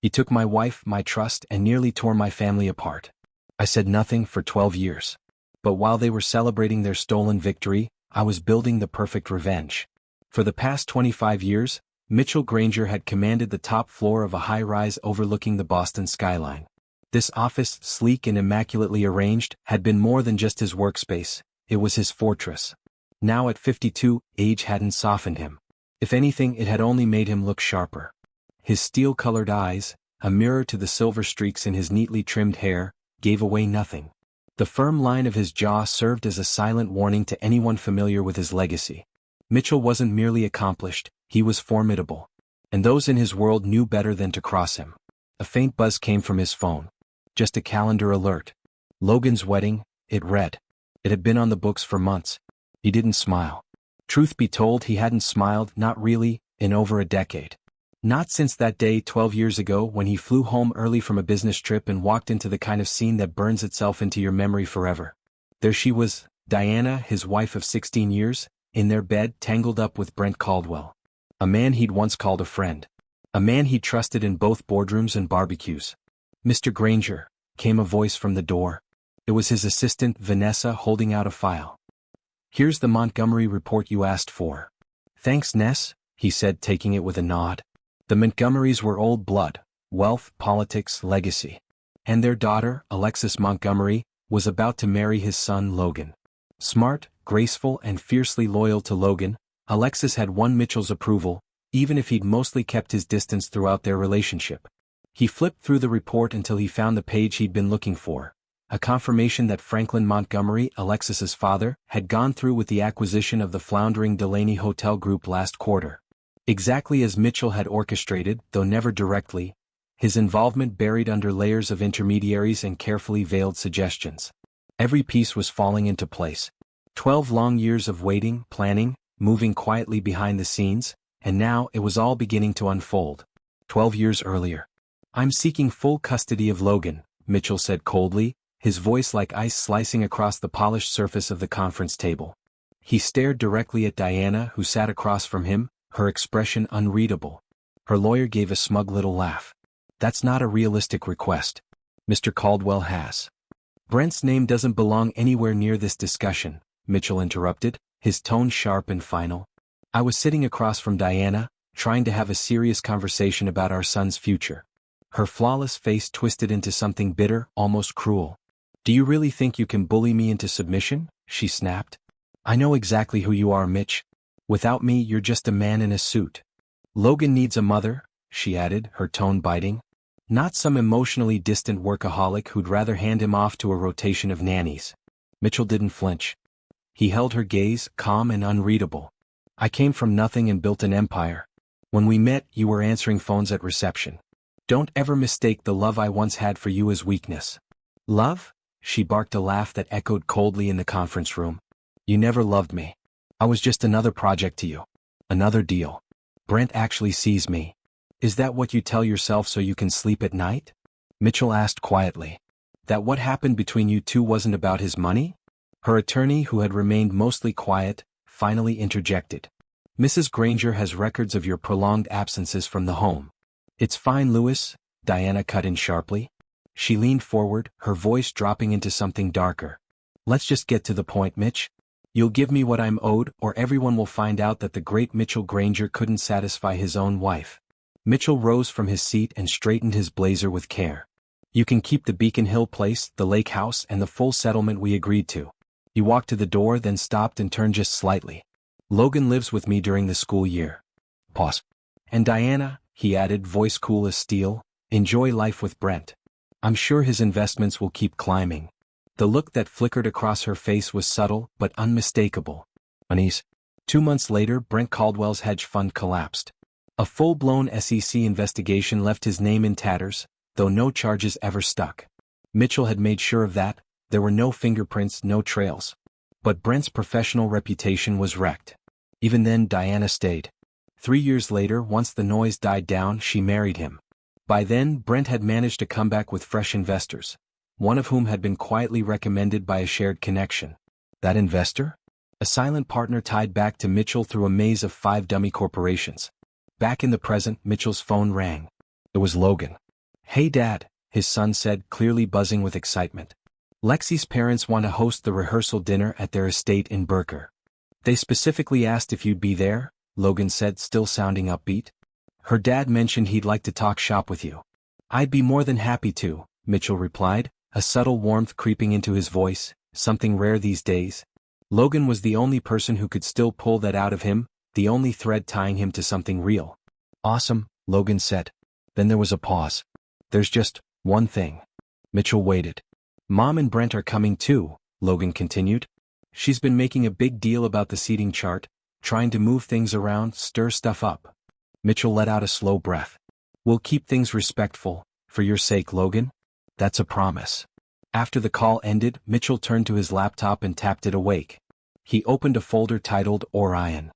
He took my wife, my trust, and nearly tore my family apart. I said nothing for 12 years. But while they were celebrating their stolen victory, I was building the perfect revenge. For the past 25 years, Mitchell Granger had commanded the top floor of a high-rise overlooking the Boston skyline. This office, sleek and immaculately arranged, had been more than just his workspace, it was his fortress. Now at 52, age hadn't softened him. If anything, it had only made him look sharper. His steel-colored eyes, a mirror to the silver streaks in his neatly trimmed hair, gave away nothing. The firm line of his jaw served as a silent warning to anyone familiar with his legacy. Mitchell wasn't merely accomplished, he was formidable. And those in his world knew better than to cross him. A faint buzz came from his phone. Just a calendar alert. Logan's wedding, it read. It had been on the books for months. He didn't smile. Truth be told, he hadn't smiled, not really, in over a decade. Not since that day 12 years ago when he flew home early from a business trip and walked into the kind of scene that burns itself into your memory forever. There she was, Diana, his wife of 16 years, in their bed, tangled up with Brent Caldwell. A man he'd once called a friend. A man he'd trusted in both boardrooms and barbecues. "Mr. Granger," came a voice from the door. It was his assistant, Vanessa, holding out a file. "Here's the Montgomery report you asked for." "Thanks, Ness," he said, taking it with a nod. The Montgomerys were old blood, wealth, politics, legacy. And their daughter, Alexis Montgomery, was about to marry his son Logan. Smart, graceful, and fiercely loyal to Logan, Alexis had won Mitchell's approval, even if he'd mostly kept his distance throughout their relationship. He flipped through the report until he found the page he'd been looking for. A confirmation that Franklin Montgomery, Alexis's father, had gone through with the acquisition of the floundering Delaney Hotel Group last quarter. Exactly as Mitchell had orchestrated, though never directly, his involvement buried under layers of intermediaries and carefully veiled suggestions. Every piece was falling into place. 12 long years of waiting, planning, moving quietly behind the scenes, and now it was all beginning to unfold. 12 years earlier. "I'm seeking full custody of Logan," Mitchell said coldly, his voice like ice slicing across the polished surface of the conference table. He stared directly at Diana, who sat across from him, her expression unreadable. Her lawyer gave a smug little laugh. "That's not a realistic request. Mr. Caldwell has." "Brent's name doesn't belong anywhere near this discussion," Mitchell interrupted, his tone sharp and final. "I was sitting across from Diana, trying to have a serious conversation about our son's future." Her flawless face twisted into something bitter, almost cruel. "Do you really think you can bully me into submission?" she snapped. "I know exactly who you are, Mitch. Without me, you're just a man in a suit. Logan needs a mother," she added, her tone biting. "Not some emotionally distant workaholic who'd rather hand him off to a rotation of nannies." Mitchell didn't flinch. He held her gaze, calm and unreadable. "I came from nothing and built an empire. When we met, you were answering phones at reception. Don't ever mistake the love I once had for you as weakness." "Love?" She barked a laugh that echoed coldly in the conference room. "You never loved me. I was just another project to you. Another deal. Brent actually sees me. Is that what you tell yourself so you can sleep at night?" Mitchell asked quietly. "That what happened between you two wasn't about his money?" Her attorney, who had remained mostly quiet, finally interjected. "Mrs. Granger has records of your prolonged absences from the home." "It's fine, Lewis," Diana cut in sharply. She leaned forward, her voice dropping into something darker. "Let's just get to the point, Mitch. You'll give me what I'm owed, or everyone will find out that the great Mitchell Granger couldn't satisfy his own wife." Mitchell rose from his seat and straightened his blazer with care. "You can keep the Beacon Hill place, the lake house, and the full settlement we agreed to." He walked to the door, then stopped and turned just slightly. "Logan lives with me during the school year." Pause. "And Diana," he added, voice cool as steel, "enjoy life with Brent. I'm sure his investments will keep climbing." The look that flickered across her face was subtle but unmistakable. Unease. 2 months later, Brent Caldwell's hedge fund collapsed. A full-blown SEC investigation left his name in tatters, though no charges ever stuck. Mitchell had made sure of that. There were no fingerprints, no trails. But Brent's professional reputation was wrecked. Even then, Diana stayed. 3 years later, once the noise died down, she married him. By then, Brent had managed to come back with fresh investors, one of whom had been quietly recommended by a shared connection. That investor? A silent partner tied back to Mitchell through a maze of 5 dummy corporations. Back in the present, Mitchell's phone rang. It was Logan. "Hey Dad," his son said, clearly buzzing with excitement. "Lexi's parents want to host the rehearsal dinner at their estate in Berker. They specifically asked if you'd be there," Logan said, still sounding upbeat. "Her dad mentioned he'd like to talk shop with you." "I'd be more than happy to," Mitchell replied, a subtle warmth creeping into his voice, something rare these days. Logan was the only person who could still pull that out of him, the only thread tying him to something real. "Awesome," Logan said. Then there was a pause. "There's just one thing." Mitchell waited. "Mom and Brent are coming too," Logan continued. "She's been making a big deal about the seating chart, trying to move things around, stir stuff up." Mitchell let out a slow breath. "We'll keep things respectful, for your sake, Logan. That's a promise." After the call ended, Mitchell turned to his laptop and tapped it awake. He opened a folder titled Orion.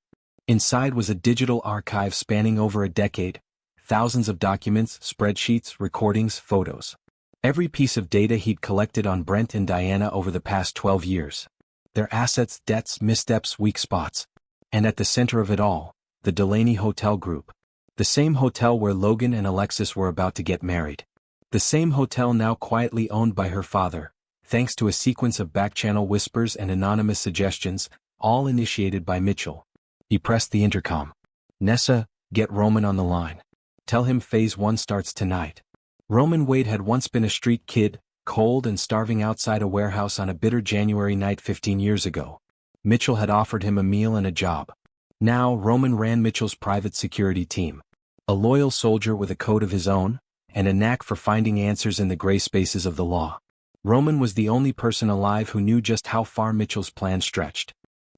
Inside was a digital archive spanning over a decade, thousands of documents, spreadsheets, recordings, photos. Every piece of data he'd collected on Brent and Diana over the past 12 years. Their assets, debts, missteps, weak spots. And at the center of it all, the Delaney Hotel Group. The same hotel where Logan and Alexis were about to get married. The same hotel now quietly owned by her father, thanks to a sequence of back-channel whispers and anonymous suggestions, all initiated by Mitchell. He pressed the intercom. "Nessa, get Roman on the line. Tell him Phase 1 starts tonight." Roman Wade had once been a street kid, cold and starving outside a warehouse on a bitter January night 15 years ago. Mitchell had offered him a meal and a job. Now Roman ran Mitchell's private security team. A loyal soldier with a code of his own, and a knack for finding answers in the gray spaces of the law. Roman was the only person alive who knew just how far Mitchell's plan stretched.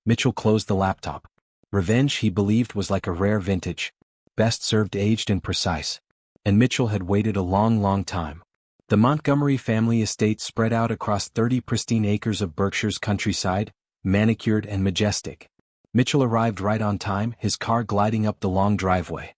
Mitchell closed the laptop. Revenge, he believed, was like a rare vintage, best served aged and precise. And Mitchell had waited a long time. The Montgomery family estate spread out across 30 pristine acres of Berkshire's countryside, manicured and majestic. Mitchell arrived right on time, his car gliding up the long driveway.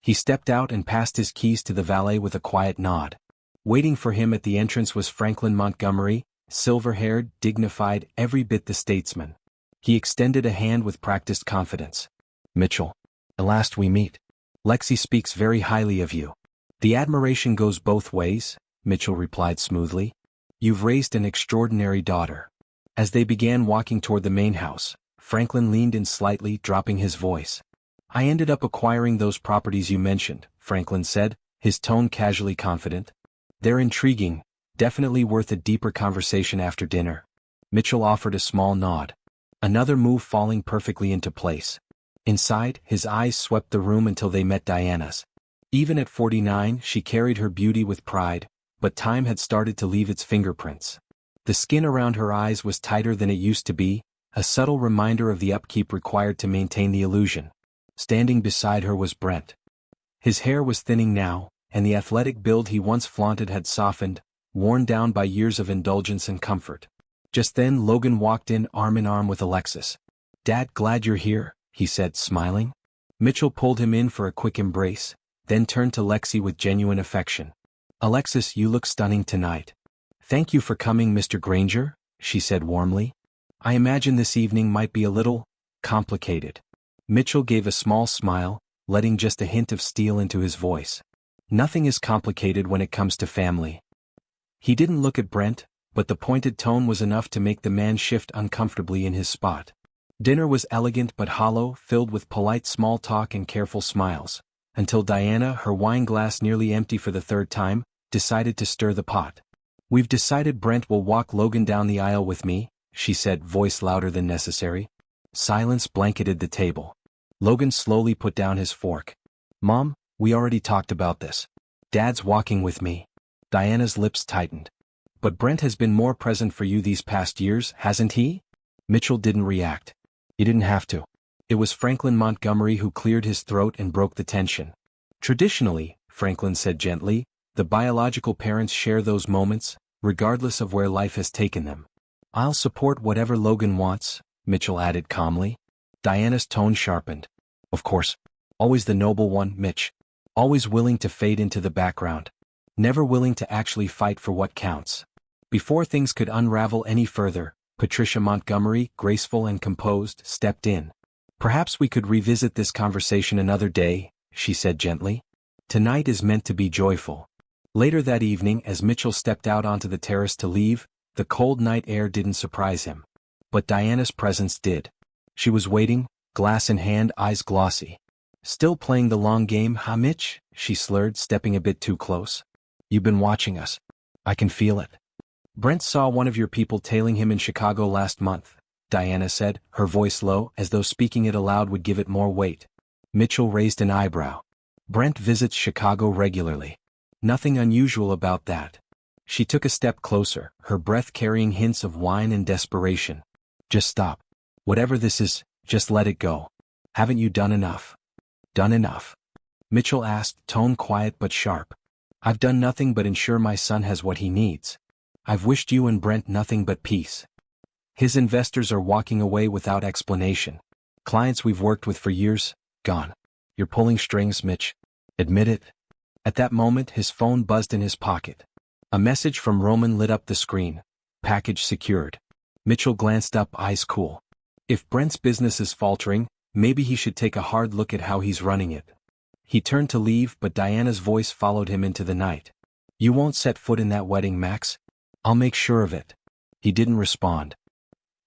He stepped out and passed his keys to the valet with a quiet nod. Waiting for him at the entrance was Franklin Montgomery, silver-haired, dignified, every bit the statesman. He extended a hand with practiced confidence. "Mitchell, at last we meet. Lexi speaks very highly of you." "The admiration goes both ways," Mitchell replied smoothly. "You've raised an extraordinary daughter." As they began walking toward the main house, Franklin leaned in slightly, dropping his voice. "I ended up acquiring those properties you mentioned," Franklin said, his tone casually confident. "They're intriguing, definitely worth a deeper conversation after dinner." Mitchell offered a small nod. Another move falling perfectly into place. Inside, his eyes swept the room until they met Diana's. Even at 49, she carried her beauty with pride, but time had started to leave its fingerprints. The skin around her eyes was tighter than it used to be, a subtle reminder of the upkeep required to maintain the illusion. Standing beside her was Brent. His hair was thinning now, and the athletic build he once flaunted had softened, worn down by years of indulgence and comfort. Just then Logan walked in arm with Alexis. "Dad, glad you're here," he said, smiling. Mitchell pulled him in for a quick embrace, then turned to Lexi with genuine affection. "Alexis, you look stunning tonight." "Thank you for coming, Mr. Granger," she said warmly. "I imagine this evening might be a little complicated." Mitchell gave a small smile, letting just a hint of steel into his voice. "Nothing is complicated when it comes to family." He didn't look at Brent, but the pointed tone was enough to make the man shift uncomfortably in his spot. Dinner was elegant but hollow, filled with polite small talk and careful smiles, until Diana, her wine glass nearly empty for the third time, decided to stir the pot. "We've decided Brent will walk Logan down the aisle with me," she said, voice louder than necessary. Silence blanketed the table. Logan slowly put down his fork. "Mom, we already talked about this. Dad's walking with me." Diana's lips tightened. "But Brent has been more present for you these past years, hasn't he?" Mitchell didn't react. He didn't have to. It was Franklin Montgomery who cleared his throat and broke the tension. "Traditionally," Franklin said gently, "the biological parents share those moments, regardless of where life has taken them." "I'll support whatever Logan wants," Mitchell added calmly. Diana's tone sharpened. "Of course. Always the noble one, Mitch. Always willing to fade into the background. Never willing to actually fight for what counts." Before things could unravel any further, Patricia Montgomery, graceful and composed, stepped in. "Perhaps we could revisit this conversation another day," she said gently. "Tonight is meant to be joyful." Later that evening, as Mitchell stepped out onto the terrace to leave, the cold night air didn't surprise him. But Diana's presence did. She was waiting, glass in hand, eyes glossy. "Still playing the long game, huh, Mitch?" she slurred, stepping a bit too close. "You've been watching us. I can feel it." "Brent saw one of your people tailing him in Chicago last month," Diana said, her voice low, as though speaking it aloud would give it more weight. Mitchell raised an eyebrow. "Brent visits Chicago regularly. Nothing unusual about that." She took a step closer, her breath carrying hints of wine and desperation. "Just stop. Whatever this is, just let it go. Haven't you done enough?" "Done enough?" Mitchell asked, tone quiet but sharp. "I've done nothing but ensure my son has what he needs. I've wished you and Brent nothing but peace. His investors are walking away without explanation. Clients we've worked with for years, gone. You're pulling strings, Mitch. Admit it." At that moment, his phone buzzed in his pocket. A message from Roman lit up the screen. "Package secured." Mitchell glanced up, eyes cool. If Brent's business is faltering, maybe he should take a hard look at how he's running it. He turned to leave, but Diana's voice followed him into the night. "You won't set foot in that wedding, Max? I'll make sure of it." He didn't respond.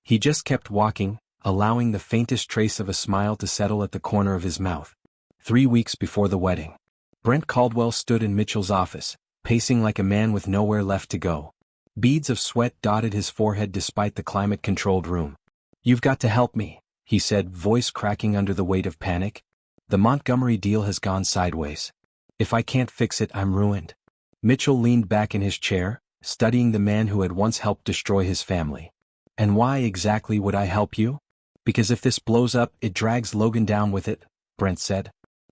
He just kept walking, allowing the faintest trace of a smile to settle at the corner of his mouth. 3 weeks before the wedding, Brent Caldwell stood in Mitchell's office, pacing like a man with nowhere left to go. Beads of sweat dotted his forehead despite the climate-controlled room. "You've got to help me," he said, voice cracking under the weight of panic. "The Montgomery deal has gone sideways. If I can't fix it, I'm ruined." Mitchell leaned back in his chair, studying the man who had once helped destroy his family. "And why exactly would I help you?" "Because if this blows up, it drags Logan down with it," Brent said.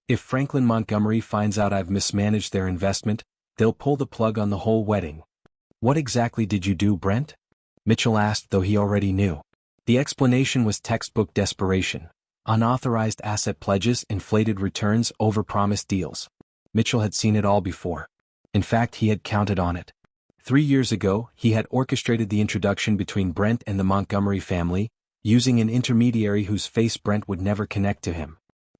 "If Franklin Montgomery finds out I've mismanaged their investment, they'll pull the plug on the whole wedding." "What exactly did you do, Brent?" Mitchell asked, though he already knew. The explanation was textbook desperation. Unauthorized asset pledges, inflated returns, overpromised deals. Mitchell had seen it all before. In fact, he had counted on it. 3 years ago, he had orchestrated the introduction between Brent and the Montgomery family, using an intermediary whose face Brent would never connect to him.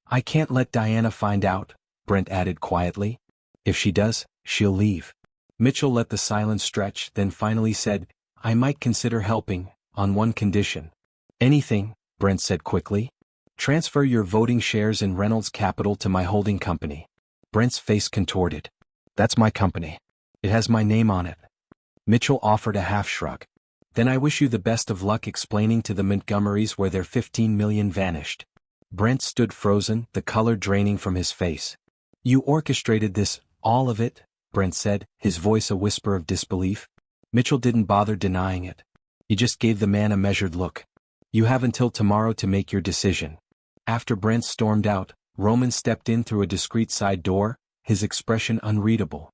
"I can't let Diana find out," Brent added quietly. "If she does, she'll leave." Mitchell let the silence stretch, then finally said, "I might consider helping, on one condition." "Anything," Brent said quickly. "Transfer your voting shares in Reynolds Capital to my holding company." Brent's face contorted. "That's my company. It has my name on it." Mitchell offered a half shrug. "Then I wish you the best of luck explaining to the Montgomerys where their $15 million vanished." Brent stood frozen, the color draining from his face. "You orchestrated this, all of it?" Brent said, his voice a whisper of disbelief. Mitchell didn't bother denying it. He just gave the man a measured look. "You have until tomorrow to make your decision." After Brent stormed out, Roman stepped in through a discreet side door, his expression unreadable.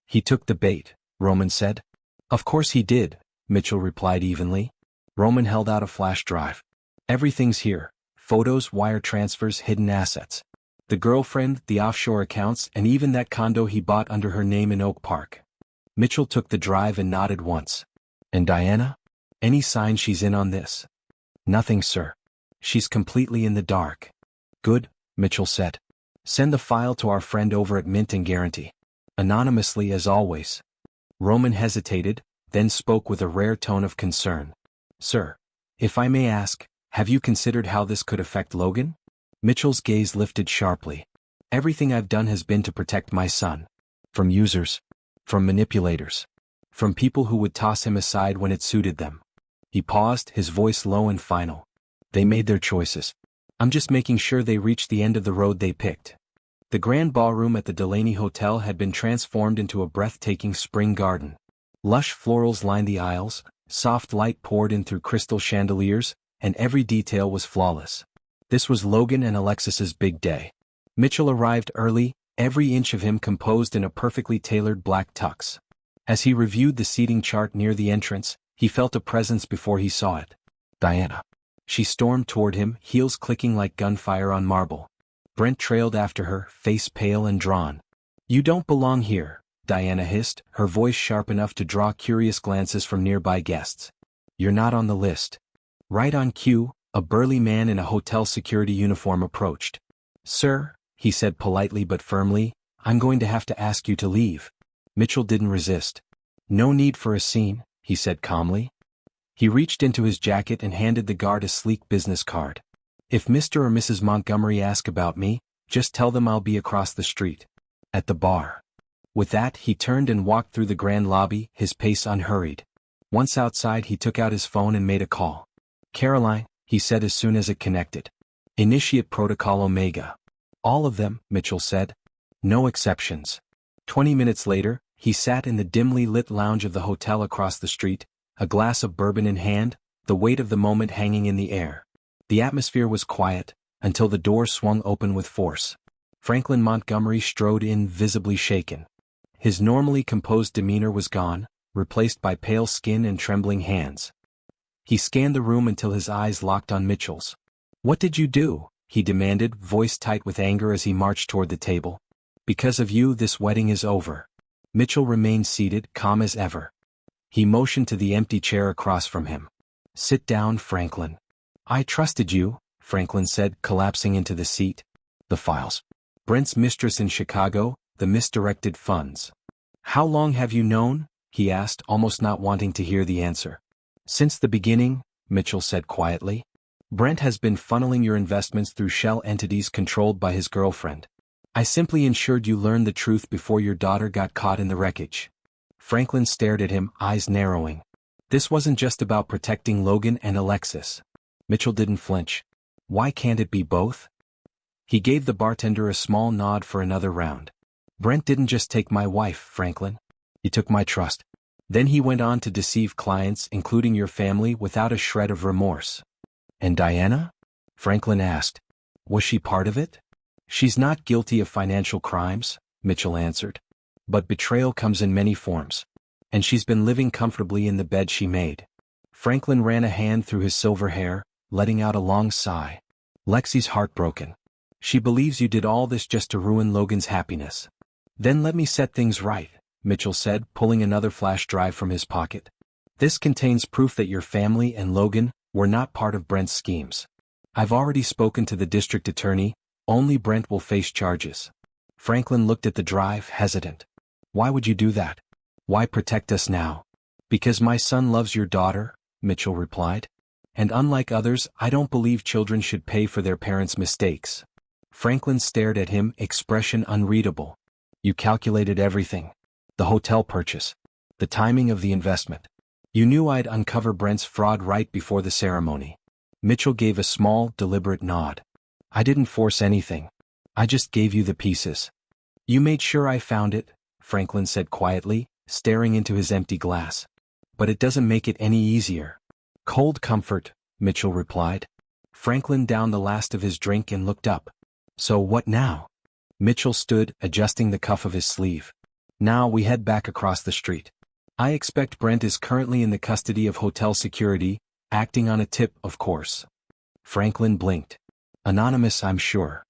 "He took the bait," Roman said. "Of course he did," Mitchell replied evenly. Roman held out a flash drive. "Everything's here. Photos, wire transfers, hidden assets. The girlfriend, the offshore accounts, and even that condo he bought under her name in Oak Park." Mitchell took the drive and nodded once. "And Diana? Any sign she's in on this?" "Nothing, sir. She's completely in the dark." "Good," Mitchell said. "Send the file to our friend over at Mint and Guarantee. Anonymously as always." Roman hesitated, then spoke with a rare tone of concern. "Sir, if I may ask, have you considered how this could affect Logan?" Mitchell's gaze lifted sharply. "Everything I've done has been to protect my son. From users. From manipulators. From people who would toss him aside when it suited them." He paused, his voice low and final. "They made their choices. I'm just making sure they reach the end of the road they picked." The grand ballroom at the Delaney Hotel had been transformed into a breathtaking spring garden. Lush florals lined the aisles, soft light poured in through crystal chandeliers, and every detail was flawless. This was Logan and Alexis's big day. Mitchell arrived early, every inch of him composed in a perfectly tailored black tux. As he reviewed the seating chart near the entrance, he felt a presence before he saw it. Diana. She stormed toward him, heels clicking like gunfire on marble. Brent trailed after her, face pale and drawn. "You don't belong here," Diana hissed, her voice sharp enough to draw curious glances from nearby guests. "You're not on the list." Right on cue, a burly man in a hotel security uniform approached. "Sir," he said politely but firmly, "I'm going to have to ask you to leave." Mitchell didn't resist. "No need for a scene," he said calmly. He reached into his jacket and handed the guard a sleek business card. "If Mr. or Mrs. Montgomery ask about me, just tell them I'll be across the street. At the bar." With that, he turned and walked through the grand lobby, his pace unhurried. Once outside, he took out his phone and made a call. "Caroline," he said as soon as it connected. "Initiate Protocol Omega." "All of them," Mitchell said. "No exceptions." 20 minutes later, he sat in the dimly lit lounge of the hotel across the street, a glass of bourbon in hand, the weight of the moment hanging in the air. The atmosphere was quiet, until the door swung open with force. Franklin Montgomery strode in, visibly shaken. His normally composed demeanor was gone, replaced by pale skin and trembling hands. He scanned the room until his eyes locked on Mitchell's. "What did you do?" he demanded, voice tight with anger as he marched toward the table. "Because of you, this wedding is over." Mitchell remained seated, calm as ever. He motioned to the empty chair across from him. "Sit down, Franklin." "I trusted you," Franklin said, collapsing into the seat. "The files. Brent's mistress in Chicago, the misdirected funds." "How long have you known?" he asked, almost not wanting to hear the answer. "Since the beginning," Mitchell said quietly. "Brent has been funneling your investments through shell entities controlled by his girlfriend. I simply ensured you learned the truth before your daughter got caught in the wreckage." Franklin stared at him, eyes narrowing. This wasn't just about protecting Logan and Alexis. Mitchell didn't flinch. "Why can't it be both?" He gave the bartender a small nod for another round. "Brent didn't just take my wife, Franklin. He took my trust. Then he went on to deceive clients, including your family, without a shred of remorse." "And Diana?" Franklin asked. "Was she part of it?" "She's not guilty of financial crimes," Mitchell answered. "But betrayal comes in many forms. And she's been living comfortably in the bed she made." Franklin ran a hand through his silver hair, letting out a long sigh. "Lexi's heartbroken. She believes you did all this just to ruin Logan's happiness." "Then let me set things right," Mitchell said, pulling another flash drive from his pocket. "This contains proof that your family and Logan were not part of Brent's schemes. I've already spoken to the district attorney. Only Brent will face charges." Franklin looked at the drive, hesitant. "Why would you do that? Why protect us now?" "Because my son loves your daughter," Mitchell replied. "And unlike others, I don't believe children should pay for their parents' mistakes." Franklin stared at him, expression unreadable. "You calculated everything. The hotel purchase. The timing of the investment. You knew I'd uncover Brent's fraud right before the ceremony." Mitchell gave a small, deliberate nod. "I didn't force anything. I just gave you the pieces." "You made sure I found it," Franklin said quietly, staring into his empty glass. "But it doesn't make it any easier." "Cold comfort," Mitchell replied. Franklin downed the last of his drink and looked up. "So what now?" Mitchell stood, adjusting the cuff of his sleeve. "Now we head back across the street. I expect Brent is currently in the custody of hotel security, acting on a tip, of course." Franklin blinked. "Anonymous, I'm sure.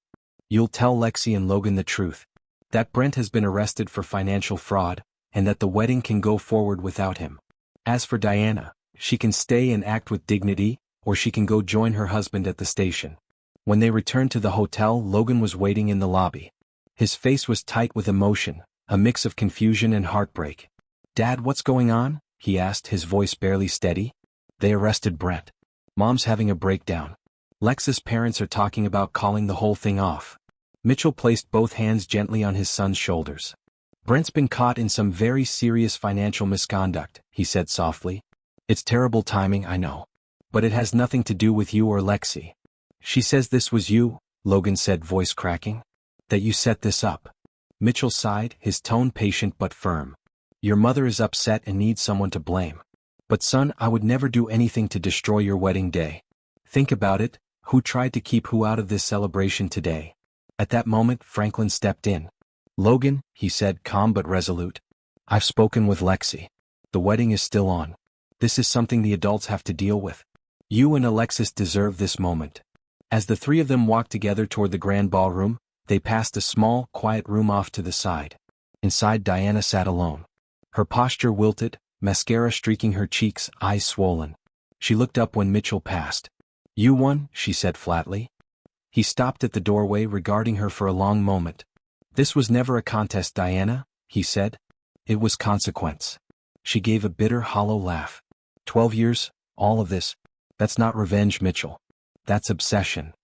You'll tell Lexi and Logan the truth. That Brent has been arrested for financial fraud, and that the wedding can go forward without him. As for Diana, she can stay and act with dignity, or she can go join her husband at the station." When they returned to the hotel, Logan was waiting in the lobby. His face was tight with emotion, a mix of confusion and heartbreak. "Dad, what's going on?" he asked, his voice barely steady. "They arrested Brent. Mom's having a breakdown. Lex's parents are talking about calling the whole thing off." Mitchell placed both hands gently on his son's shoulders. "Brent's been caught in some very serious financial misconduct," he said softly. "It's terrible timing, I know. But it has nothing to do with you or Lexi." "She says this was you," Logan said, voice cracking. "That you set this up." Mitchell sighed, his tone patient but firm. "Your mother is upset and needs someone to blame. But son, I would never do anything to destroy your wedding day. Think about it, who tried to keep who out of this celebration today?" At that moment, Franklin stepped in. "Logan," he said, calm but resolute. "I've spoken with Lexi. The wedding is still on. This is something the adults have to deal with. You and Alexis deserve this moment." As the three of them walked together toward the grand ballroom, they passed a small, quiet room off to the side. Inside, Diana sat alone. Her posture wilted, mascara streaking her cheeks, eyes swollen. She looked up when Mitchell passed. "You won," she said flatly. He stopped at the doorway, regarding her for a long moment. "This was never a contest, Diana," he said. It was consequence. She gave a bitter, hollow laugh. 12 years, all of this. That's not revenge, Mitchell. That's obsession.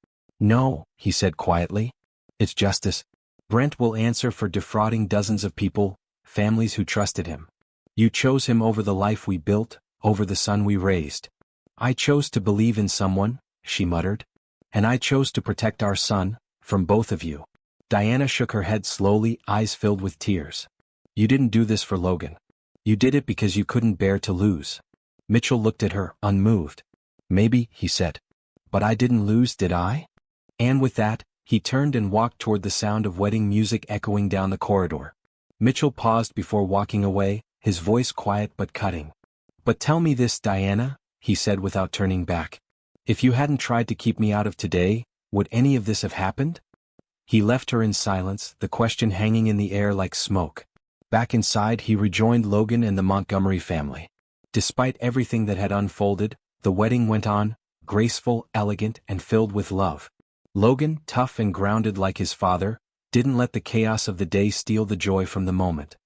No, he said quietly. It's justice. Brent will answer for defrauding dozens of people, families who trusted him. You chose him over the life we built, over the son we raised. I chose to believe in someone, she muttered. And I chose to protect our son, from both of you. Diana shook her head slowly, eyes filled with tears. You didn't do this for Logan. You did it because you couldn't bear to lose. Mitchell looked at her, unmoved. Maybe, he said. But I didn't lose, did I? And with that, he turned and walked toward the sound of wedding music echoing down the corridor. Mitchell paused before walking away, his voice quiet but cutting. But tell me this, Diana, he said without turning back. If you hadn't tried to keep me out of today, would any of this have happened? He left her in silence, the question hanging in the air like smoke. Back inside, he rejoined Logan and the Montgomery family. Despite everything that had unfolded, the wedding went on, graceful, elegant, and filled with love. Logan, tough and grounded like his father, didn't let the chaos of the day steal the joy from the moment.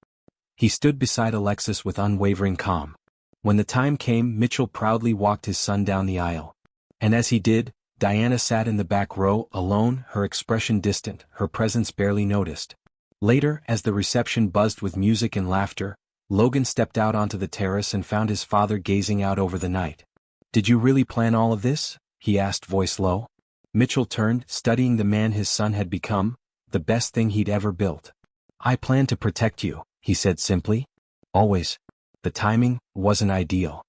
He stood beside Alexis with unwavering calm. When the time came, Mitchell proudly walked his son down the aisle. And as he did, Diana sat in the back row, alone, her expression distant, her presence barely noticed. Later, as the reception buzzed with music and laughter, Logan stepped out onto the terrace and found his father gazing out over the night. Did you really plan all of this? He asked, voice low. Mitchell turned, studying the man his son had become, the best thing he'd ever built. I planned to protect you, he said simply. Always. The timing wasn't ideal.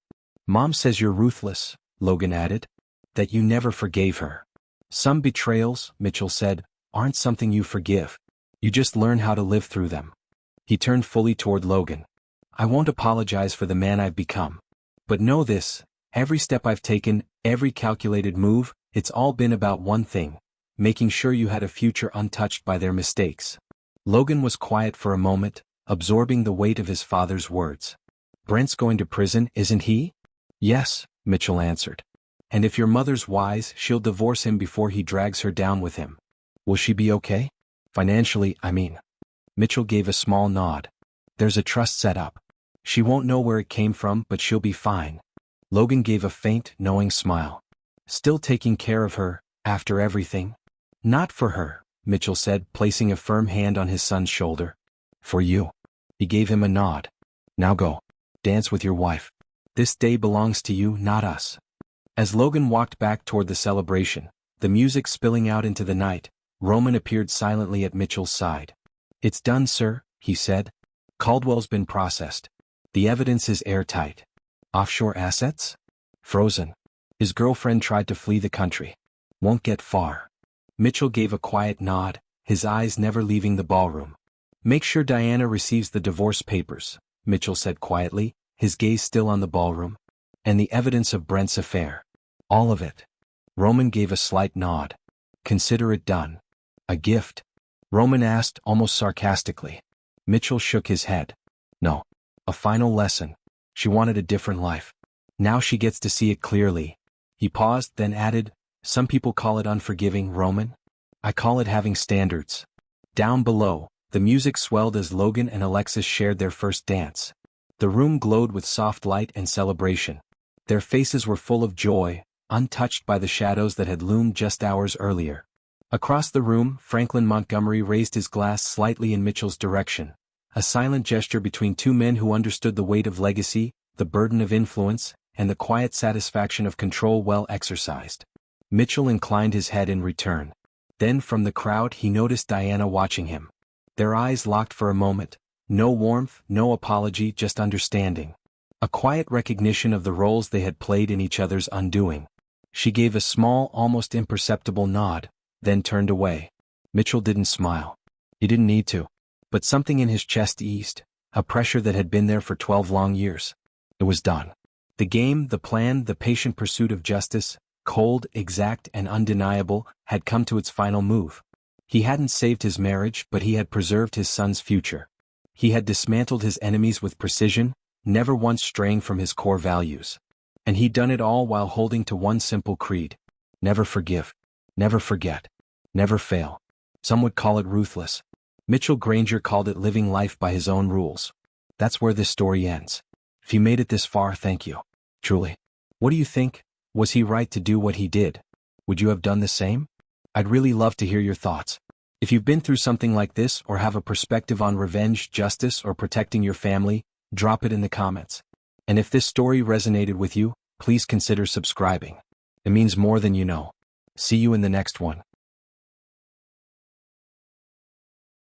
Mom says you're ruthless, Logan added. That you never forgave her. Some betrayals, Mitchell said, aren't something you forgive. You just learn how to live through them. He turned fully toward Logan. I won't apologize for the man I've become. But know this, every step I've taken, every calculated move, it's all been about one thing, making sure you had a future untouched by their mistakes. Logan was quiet for a moment, absorbing the weight of his father's words. Brent's going to prison, isn't he? Yes, Mitchell answered. And if your mother's wise, she'll divorce him before he drags her down with him. Will she be okay? Financially, I mean. Mitchell gave a small nod. There's a trust set up. She won't know where it came from, but she'll be fine. Logan gave a faint, knowing smile. Still taking care of her, after everything? Not for her, Mitchell said, placing a firm hand on his son's shoulder. For you. He gave him a nod. Now go. Dance with your wife. This day belongs to you, not us. As Logan walked back toward the celebration, the music spilling out into the night, Roman appeared silently at Mitchell's side. It's done, sir, he said. Caldwell's been processed. The evidence is airtight. Offshore assets? Frozen. His girlfriend tried to flee the country. Won't get far. Mitchell gave a quiet nod, his eyes never leaving the ballroom. Make sure Diana receives the divorce papers, Mitchell said quietly, his gaze still on the ballroom. And the evidence of Brent's affair. All of it. Roman gave a slight nod. Consider it done. A gift? Roman asked, almost sarcastically. Mitchell shook his head. No. A final lesson. She wanted a different life. Now she gets to see it clearly. He paused, then added, some people call it unforgiving, Roman. I call it having standards. Down below, the music swelled as Logan and Alexis shared their first dance. The room glowed with soft light and celebration. Their faces were full of joy, untouched by the shadows that had loomed just hours earlier. Across the room, Franklin Montgomery raised his glass slightly in Mitchell's direction, a silent gesture between two men who understood the weight of legacy, the burden of influence, and the quiet satisfaction of control well exercised. Mitchell inclined his head in return. Then from the crowd he noticed Diana watching him. Their eyes locked for a moment, no warmth, no apology, just understanding. A quiet recognition of the roles they had played in each other's undoing. She gave a small, almost imperceptible nod, then turned away. Mitchell didn't smile. He didn't need to. But something in his chest eased, a pressure that had been there for 12 long years. It was done. The game, the plan, the patient pursuit of justice, cold, exact, and undeniable, had come to its final move. He hadn't saved his marriage, but he had preserved his son's future. He had dismantled his enemies with precision, never once straying from his core values. And he'd done it all while holding to one simple creed. Never forgive. Never forget. Never fail. Some would call it ruthless. Mitchell Granger called it living life by his own rules. That's where this story ends. If you made it this far, thank you. Truly. What do you think? Was he right to do what he did? Would you have done the same? I'd really love to hear your thoughts. If you've been through something like this or have a perspective on revenge, justice, or protecting your family, drop it in the comments. And if this story resonated with you, please consider subscribing. It means more than you know. See you in the next one.